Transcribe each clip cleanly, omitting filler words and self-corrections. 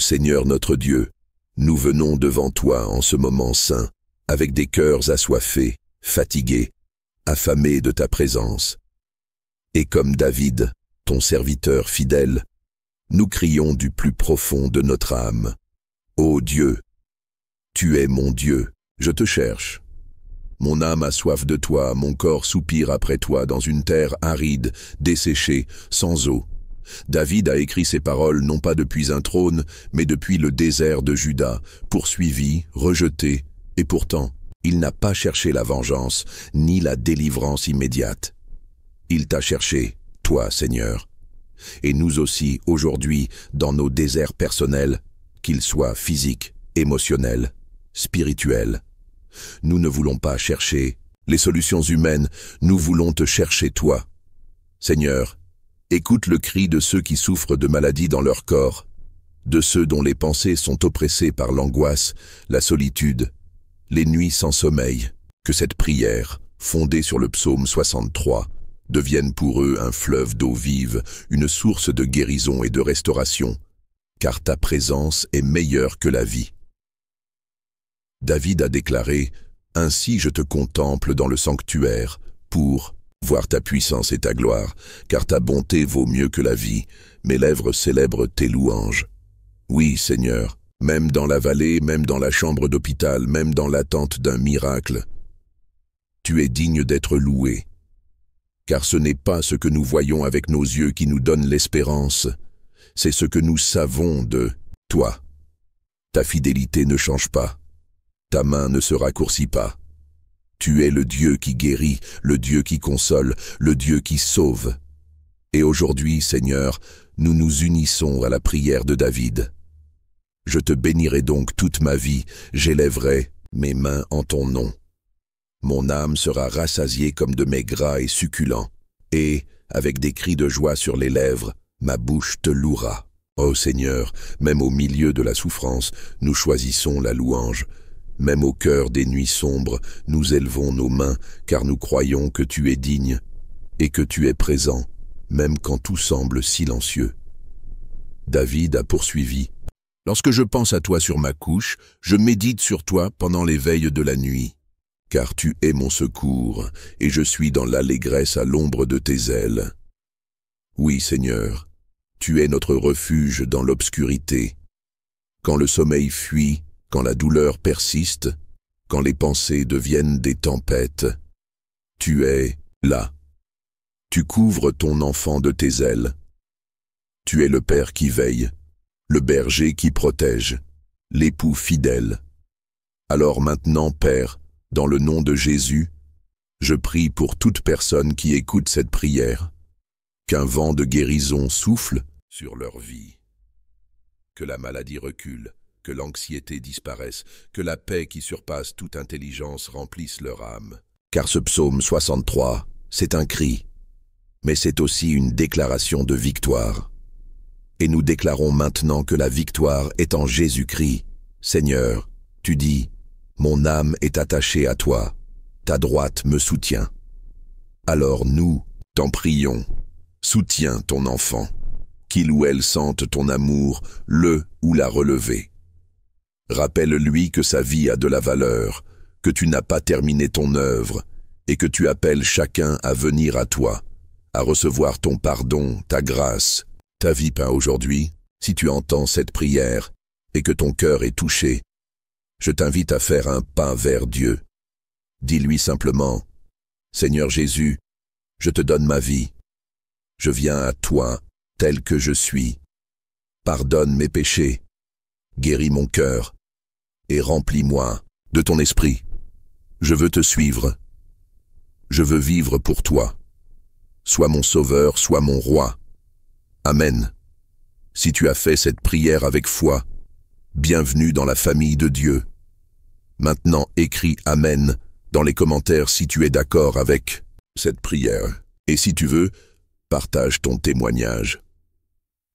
Seigneur notre Dieu, nous venons devant toi en ce moment saint, avec des cœurs assoiffés, fatigués, affamés de ta présence. Et comme David, ton serviteur fidèle, nous crions du plus profond de notre âme. Ô Dieu, tu es mon Dieu, je te cherche. Mon âme a soif de toi, mon corps soupire après toi dans une terre aride, desséchée, sans eau. David a écrit ces paroles non pas depuis un trône, mais depuis le désert de Juda, poursuivi, rejeté, et pourtant, il n'a pas cherché la vengeance, ni la délivrance immédiate. Il t'a cherché, toi, Seigneur. Et nous aussi, aujourd'hui, dans nos déserts personnels, qu'ils soient physiques, émotionnels, spirituels, nous ne voulons pas chercher les solutions humaines, nous voulons te chercher toi. Seigneur, écoute le cri de ceux qui souffrent de maladies dans leur corps, de ceux dont les pensées sont oppressées par l'angoisse, la solitude, les nuits sans sommeil. Que cette prière, fondée sur le psaume 63, devienne pour eux un fleuve d'eau vive, une source de guérison et de restauration, car ta présence est meilleure que la vie. David a déclaré « Ainsi je te contemple dans le sanctuaire, pour voir ta puissance et ta gloire, car ta bonté vaut mieux que la vie, mes lèvres célèbrent tes louanges. » Oui, Seigneur, même dans la vallée, même dans la chambre d'hôpital, même dans l'attente d'un miracle, tu es digne d'être loué. Car ce n'est pas ce que nous voyons avec nos yeux qui nous donne l'espérance, c'est ce que nous savons de toi. Ta fidélité ne change pas. Ta main ne se raccourcit pas. Tu es le Dieu qui guérit, le Dieu qui console, le Dieu qui sauve. Et aujourd'hui, Seigneur, nous nous unissons à la prière de David. Je te bénirai donc toute ma vie, j'élèverai mes mains en ton nom. Mon âme sera rassasiée comme de mets gras et succulents, et, avec des cris de joie sur les lèvres, ma bouche te louera. Ô Seigneur, même au milieu de la souffrance, nous choisissons la louange. Même au cœur des nuits sombres, nous élevons nos mains, car nous croyons que tu es digne, et que tu es présent, même quand tout semble silencieux. David a poursuivi. Lorsque je pense à toi sur ma couche, je médite sur toi pendant les veilles de la nuit. Car tu es mon secours, et je suis dans l'allégresse à l'ombre de tes ailes. Oui, Seigneur, tu es notre refuge dans l'obscurité. Quand le sommeil fuit, quand la douleur persiste, quand les pensées deviennent des tempêtes, tu es là. Tu couvres ton enfant de tes ailes. Tu es le Père qui veille, le berger qui protège, l'époux fidèle. Alors maintenant, Père, dans le nom de Jésus, je prie pour toute personne qui écoute cette prière, qu'un vent de guérison souffle sur leur vie, que la maladie recule, que l'anxiété disparaisse, que la paix qui surpasse toute intelligence remplisse leur âme. Car ce psaume 63, c'est un cri, mais c'est aussi une déclaration de victoire. Et nous déclarons maintenant que la victoire est en Jésus-Christ. Seigneur, tu dis, mon âme est attachée à toi, ta droite me soutient. Alors nous, t'en prions, soutiens ton enfant, qu'il ou elle sente ton amour, le ou la relever. Rappelle-lui que sa vie a de la valeur, que tu n'as pas terminé ton œuvre, et que tu appelles chacun à venir à toi, à recevoir ton pardon, ta grâce, ta vie. Aujourd'hui, si tu entends cette prière, et que ton cœur est touché, je t'invite à faire un pas vers Dieu. Dis-lui simplement, « Seigneur Jésus, je te donne ma vie. Je viens à toi, tel que je suis. Pardonne mes péchés, guéris mon cœur, et remplis-moi de ton esprit. Je veux te suivre. Je veux vivre pour toi. Sois mon sauveur, sois mon roi. Amen. » Si tu as fait cette prière avec foi, bienvenue dans la famille de Dieu. Maintenant, écris « Amen » dans les commentaires si tu es d'accord avec cette prière. Et si tu veux, partage ton témoignage.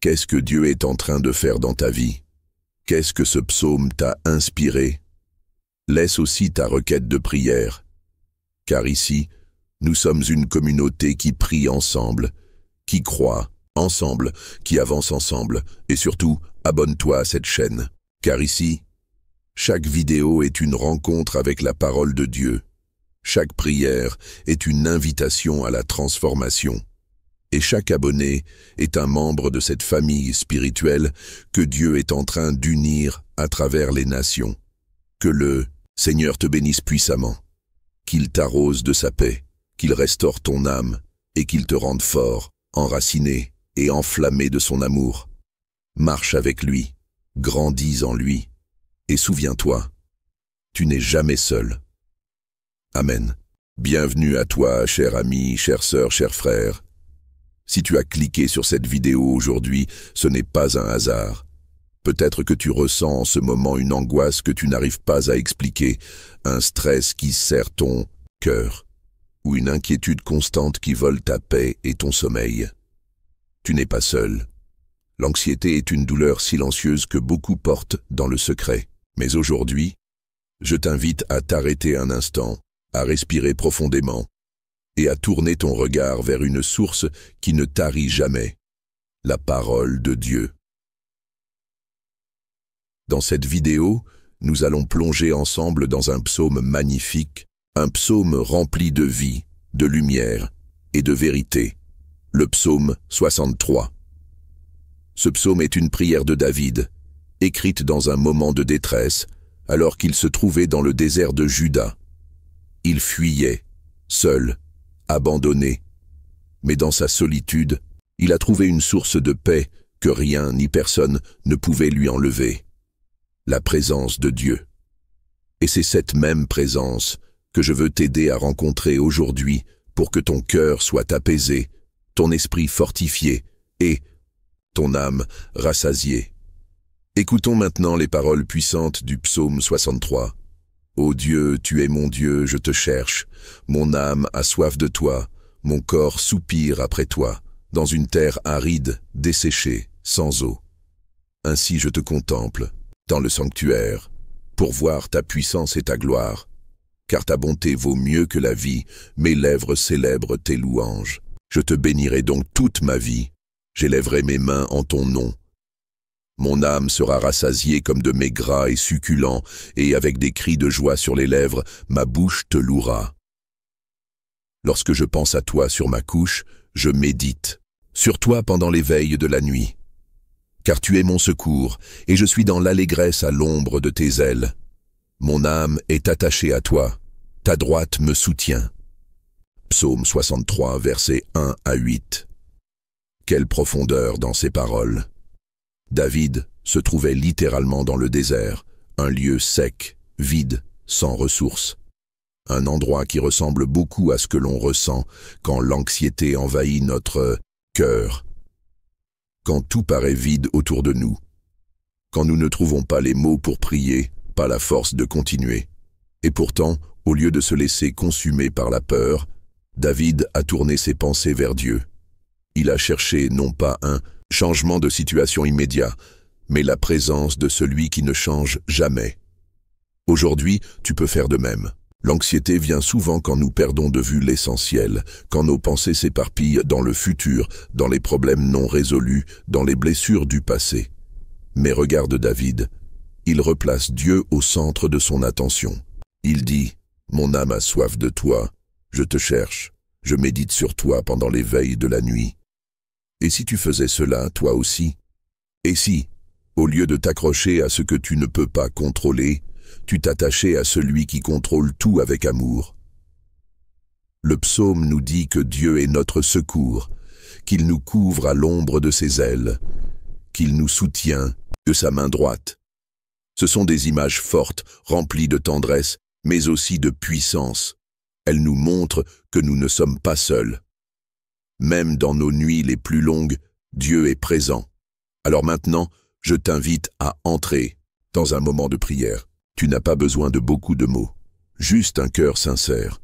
Qu'est-ce que Dieu est en train de faire dans ta vie? Qu'est-ce que ce psaume t'a inspiré? Laisse aussi ta requête de prière. Car ici, nous sommes une communauté qui prie ensemble, qui croit ensemble, qui avance ensemble, et surtout abonne-toi à cette chaîne, car ici, chaque vidéo est une rencontre avec la parole de Dieu. Chaque prière est une invitation à la transformation. Et chaque abonné est un membre de cette famille spirituelle que Dieu est en train d'unir à travers les nations. Que le Seigneur te bénisse puissamment, qu'il t'arrose de sa paix, qu'il restaure ton âme et qu'il te rende fort, enraciné et enflammé de son amour. Marche avec lui, grandis en lui, et souviens-toi, tu n'es jamais seul. Amen. Bienvenue à toi, cher ami, chère sœur, cher frère. Si tu as cliqué sur cette vidéo aujourd'hui, ce n'est pas un hasard. Peut-être que tu ressens en ce moment une angoisse que tu n'arrives pas à expliquer, un stress qui serre ton cœur, ou une inquiétude constante qui vole ta paix et ton sommeil. Tu n'es pas seul. L'anxiété est une douleur silencieuse que beaucoup portent dans le secret. Mais aujourd'hui, je t'invite à t'arrêter un instant, à respirer profondément et à tourner ton regard vers une source qui ne tarit jamais, la parole de Dieu. Dans cette vidéo, nous allons plonger ensemble dans un psaume magnifique, un psaume rempli de vie, de lumière et de vérité, le psaume 63. Ce psaume est une prière de David, écrite dans un moment de détresse, alors qu'il se trouvait dans le désert de Juda. Il fuyait, seul, abandonné. Mais dans sa solitude, il a trouvé une source de paix que rien ni personne ne pouvait lui enlever. La présence de Dieu. Et c'est cette même présence que je veux t'aider à rencontrer aujourd'hui pour que ton cœur soit apaisé, ton esprit fortifié et ton âme rassasiée. Écoutons maintenant les paroles puissantes du psaume 63. Ô Dieu, tu es mon Dieu, je te cherche. Mon âme a soif de toi, mon corps soupire après toi, dans une terre aride, desséchée, sans eau. Ainsi je te contemple, dans le sanctuaire, pour voir ta puissance et ta gloire. Car ta bonté vaut mieux que la vie, mes lèvres célèbrent tes louanges. Je te bénirai donc toute ma vie, j'élèverai mes mains en ton nom. Mon âme sera rassasiée comme de mets gras et succulents, et avec des cris de joie sur les lèvres, ma bouche te louera. Lorsque je pense à toi sur ma couche, je médite, sur toi pendant les veilles de la nuit. Car tu es mon secours, et je suis dans l'allégresse à l'ombre de tes ailes. Mon âme est attachée à toi, ta droite me soutient. Psaume 63, versets 1 à 8. Quelle profondeur dans ces paroles! David se trouvait littéralement dans le désert, un lieu sec, vide, sans ressources. Un endroit qui ressemble beaucoup à ce que l'on ressent quand l'anxiété envahit notre cœur. Quand tout paraît vide autour de nous. Quand nous ne trouvons pas les mots pour prier, pas la force de continuer. Et pourtant, au lieu de se laisser consumer par la peur, David a tourné ses pensées vers Dieu. Il a cherché non pas un changement de situation immédiat, mais la présence de celui qui ne change jamais. Aujourd'hui, tu peux faire de même. L'anxiété vient souvent quand nous perdons de vue l'essentiel, quand nos pensées s'éparpillent dans le futur, dans les problèmes non résolus, dans les blessures du passé. Mais regarde David, il replace Dieu au centre de son attention. Il dit, « Mon âme a soif de toi, je te cherche, je médite sur toi pendant les veilles de la nuit. » Et si tu faisais cela, toi aussi? Et si, au lieu de t'accrocher à ce que tu ne peux pas contrôler, tu t'attachais à celui qui contrôle tout avec amour? Le psaume nous dit que Dieu est notre secours, qu'il nous couvre à l'ombre de ses ailes, qu'il nous soutient de sa main droite. Ce sont des images fortes, remplies de tendresse, mais aussi de puissance. Elles nous montrent que nous ne sommes pas seuls. Même dans nos nuits les plus longues, Dieu est présent. Alors maintenant, je t'invite à entrer dans un moment de prière. Tu n'as pas besoin de beaucoup de mots, juste un cœur sincère.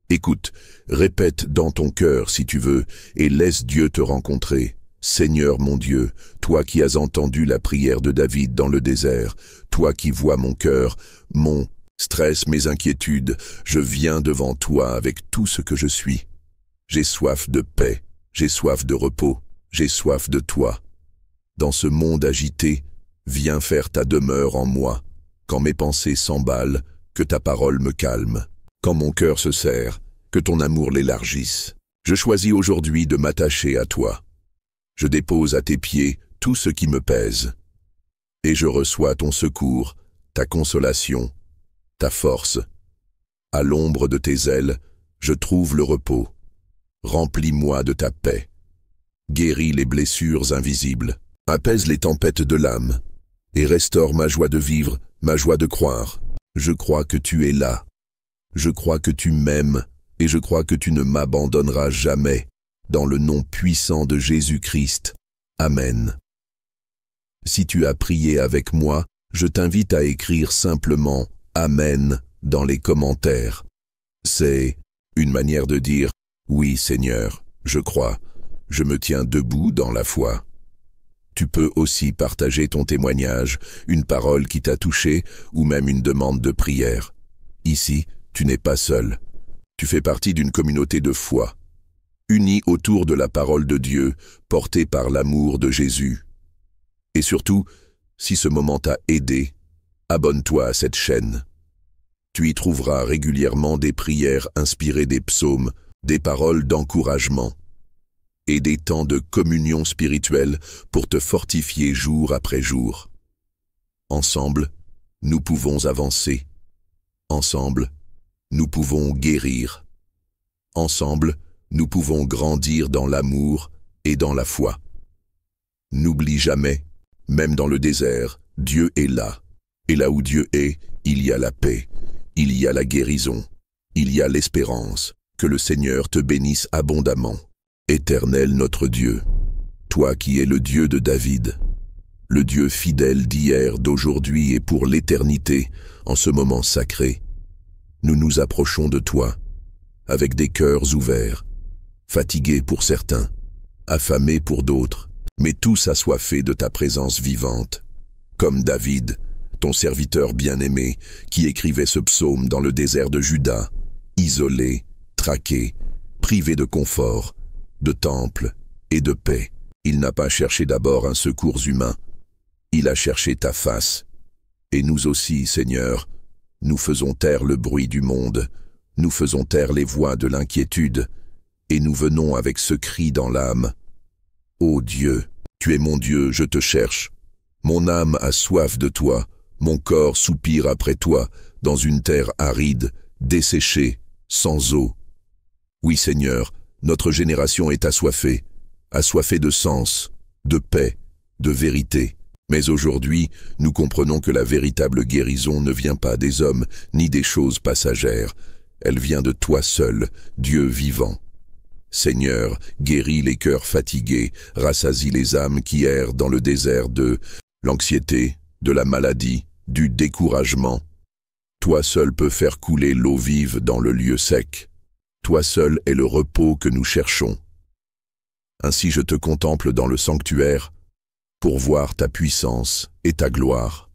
Écoute, répète dans ton cœur si tu veux, et laisse Dieu te rencontrer. Seigneur mon Dieu, toi qui as entendu la prière de David dans le désert, toi qui vois mon cœur, mon stress, mes inquiétudes, je viens devant toi avec tout ce que je suis. J'ai soif de paix, j'ai soif de repos, j'ai soif de toi. Dans ce monde agité, viens faire ta demeure en moi. Quand mes pensées s'emballent, que ta parole me calme. Quand mon cœur se serre, que ton amour l'élargisse. Je choisis aujourd'hui de m'attacher à toi. Je dépose à tes pieds tout ce qui me pèse. Et je reçois ton secours, ta consolation, ta force. À l'ombre de tes ailes, je trouve le repos. Remplis-moi de ta paix. Guéris les blessures invisibles. Apaise les tempêtes de l'âme. Et restaure ma joie de vivre, ma joie de croire. Je crois que tu es là. Je crois que tu m'aimes et je crois que tu ne m'abandonneras jamais. Dans le nom puissant de Jésus-Christ. Amen. Si tu as prié avec moi, je t'invite à écrire simplement « Amen » dans les commentaires. C'est une manière de dire « Oui Seigneur, je crois, je me tiens debout dans la foi ». Tu peux aussi partager ton témoignage, une parole qui t'a touché ou même une demande de prière. Ici, tu n'es pas seul. Tu fais partie d'une communauté de foi, unie autour de la parole de Dieu, portée par l'amour de Jésus. Et surtout, si ce moment t'a aidé, abonne-toi à cette chaîne. Tu y trouveras régulièrement des prières inspirées des psaumes, des paroles d'encouragement et des temps de communion spirituelle pour te fortifier jour après jour. Ensemble, nous pouvons avancer. Ensemble, nous pouvons guérir. Ensemble, nous pouvons grandir dans l'amour et dans la foi. N'oublie jamais, même dans le désert, Dieu est là. Et là où Dieu est, il y a la paix, il y a la guérison, il y a l'espérance. Que le Seigneur te bénisse abondamment. Éternel notre Dieu, toi qui es le Dieu de David, le Dieu fidèle d'hier, d'aujourd'hui et pour l'éternité, en ce moment sacré, nous nous approchons de toi, avec des cœurs ouverts, fatigués pour certains, affamés pour d'autres, mais tous assoiffés de ta présence vivante, comme David, ton serviteur bien-aimé, qui écrivait ce psaume dans le désert de Juda, isolé, traqué, privé de confort, de temple et de paix. Il n'a pas cherché d'abord un secours humain, il a cherché ta face. Et nous aussi, Seigneur, nous faisons taire le bruit du monde, nous faisons taire les voix de l'inquiétude, et nous venons avec ce cri dans l'âme. Ô Dieu, tu es mon Dieu, je te cherche. Mon âme a soif de toi, mon corps soupire après toi, dans une terre aride, desséchée, sans eau. Oui, Seigneur, notre génération est assoiffée de sens, de paix, de vérité. Mais aujourd'hui, nous comprenons que la véritable guérison ne vient pas des hommes ni des choses passagères. Elle vient de toi seul, Dieu vivant. Seigneur, guéris les cœurs fatigués, rassasie les âmes qui errent dans le désert de l'anxiété, de la maladie, du découragement. Toi seul peux faire couler l'eau vive dans le lieu sec. Toi seul est le repos que nous cherchons. Ainsi je te contemple dans le sanctuaire pour voir ta puissance et ta gloire.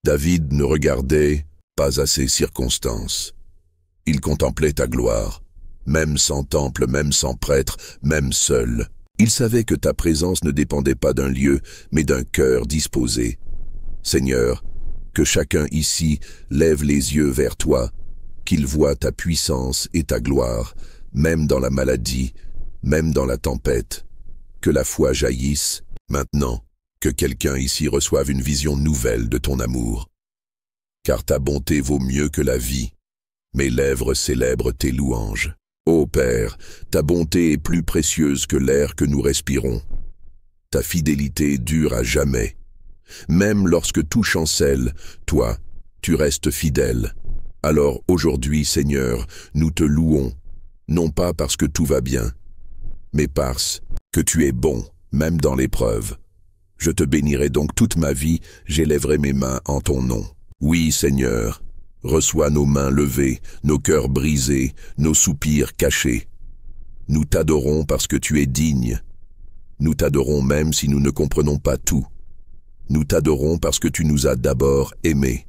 David ne regardait pas à ces circonstances. Il contemplait ta gloire, même sans temple, même sans prêtre, même seul. Il savait que ta présence ne dépendait pas d'un lieu, mais d'un cœur disposé. Seigneur, que chacun ici lève les yeux vers toi, qu'il voie ta puissance et ta gloire, même dans la maladie, même dans la tempête. Que la foi jaillisse, maintenant, que quelqu'un ici reçoive une vision nouvelle de ton amour. Car ta bonté vaut mieux que la vie. Mes lèvres célèbrent tes louanges. Ô Père, ta bonté est plus précieuse que l'air que nous respirons. Ta fidélité dure à jamais. Même lorsque tout chancelle, toi, tu restes fidèle. Alors aujourd'hui, Seigneur, nous te louons, non pas parce que tout va bien, mais parce que tu es bon, même dans l'épreuve. Je te bénirai donc toute ma vie, j'élèverai mes mains en ton nom. Oui, Seigneur, reçois nos mains levées, nos cœurs brisés, nos soupirs cachés. Nous t'adorons parce que tu es digne. Nous t'adorons même si nous ne comprenons pas tout. Nous t'adorons parce que tu nous as d'abord aimés.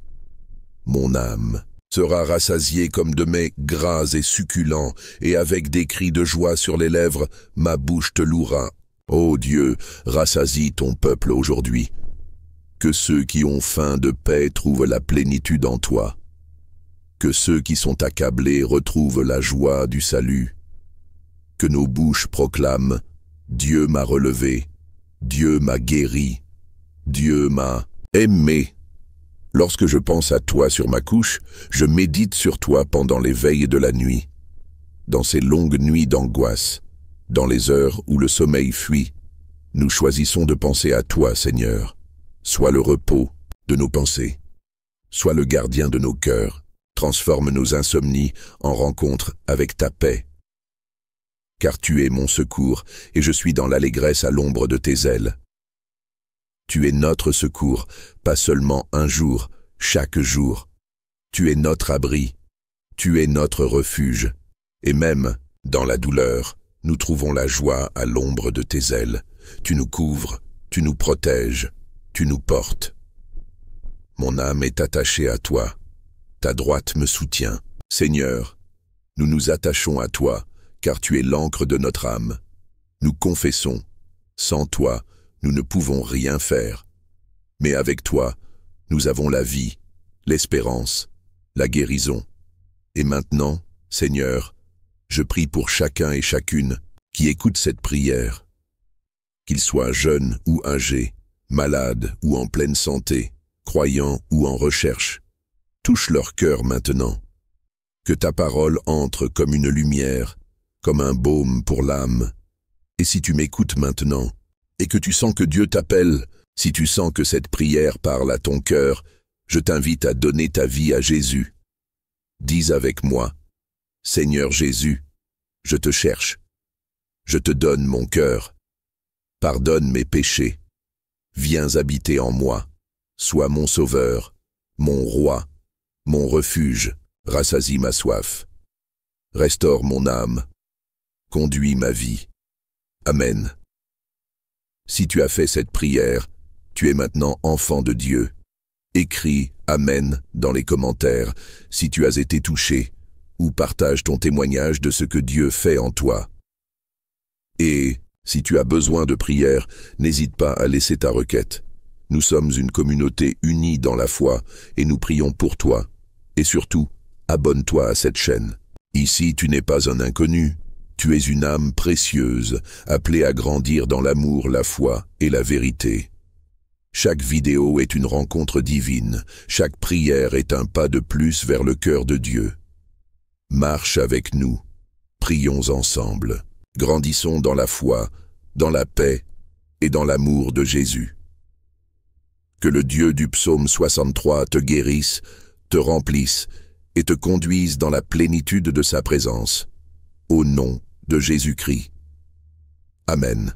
Mon âme sera rassasiée comme de mets gras et succulents, et avec des cris de joie sur les lèvres, ma bouche te louera. Ô Dieu, rassasie ton peuple aujourd'hui. Que ceux qui ont faim de paix trouvent la plénitude en toi. Que ceux qui sont accablés retrouvent la joie du salut. Que nos bouches proclament « Dieu m'a relevé, Dieu m'a guéri, Dieu m'a aimé ». Lorsque je pense à toi sur ma couche, je médite sur toi pendant les veilles de la nuit. Dans ces longues nuits d'angoisse, dans les heures où le sommeil fuit, nous choisissons de penser à toi, Seigneur. Sois le repos de nos pensées, sois le gardien de nos cœurs, transforme nos insomnies en rencontres avec ta paix. Car tu es mon secours, et je suis dans l'allégresse à l'ombre de tes ailes. Tu es notre secours, pas seulement un jour, chaque jour. Tu es notre abri, tu es notre refuge, et même, dans la douleur, nous trouvons la joie à l'ombre de tes ailes. Tu nous couvres, tu nous protèges, tu nous portes. Mon âme est attachée à toi, ta droite me soutient. Seigneur, nous nous attachons à toi, car tu es l'encre de notre âme. Nous confessons, sans toi, nous ne pouvons rien faire. Mais avec toi, nous avons la vie, l'espérance, la guérison. Et maintenant, Seigneur, je prie pour chacun et chacune qui écoute cette prière. Qu'ils soient jeunes ou âgés, malades ou en pleine santé, croyants ou en recherche. Touche leur cœur maintenant. Que ta parole entre comme une lumière, comme un baume pour l'âme. Et si tu m'écoutes maintenant, et que tu sens que Dieu t'appelle, si tu sens que cette prière parle à ton cœur, je t'invite à donner ta vie à Jésus. Dis avec moi, Seigneur Jésus, je te cherche. Je te donne mon cœur. Pardonne mes péchés. Viens habiter en moi. Sois mon sauveur, mon roi, mon refuge. Rassasie ma soif. Restaure mon âme. Conduis ma vie. Amen. Si tu as fait cette prière, tu es maintenant enfant de Dieu. Écris « Amen » dans les commentaires si tu as été touché, ou partage ton témoignage de ce que Dieu fait en toi. Et si tu as besoin de prière, n'hésite pas à laisser ta requête. Nous sommes une communauté unie dans la foi et nous prions pour toi. Et surtout, abonne-toi à cette chaîne. Ici, tu n'es pas un inconnu. Tu es une âme précieuse, appelée à grandir dans l'amour, la foi et la vérité. Chaque vidéo est une rencontre divine. Chaque prière est un pas de plus vers le cœur de Dieu. Marche avec nous. Prions ensemble. Grandissons dans la foi, dans la paix et dans l'amour de Jésus. Que le Dieu du psaume 63 te guérisse, te remplisse et te conduise dans la plénitude de sa présence. Au nom de Jésus-Christ. Amen.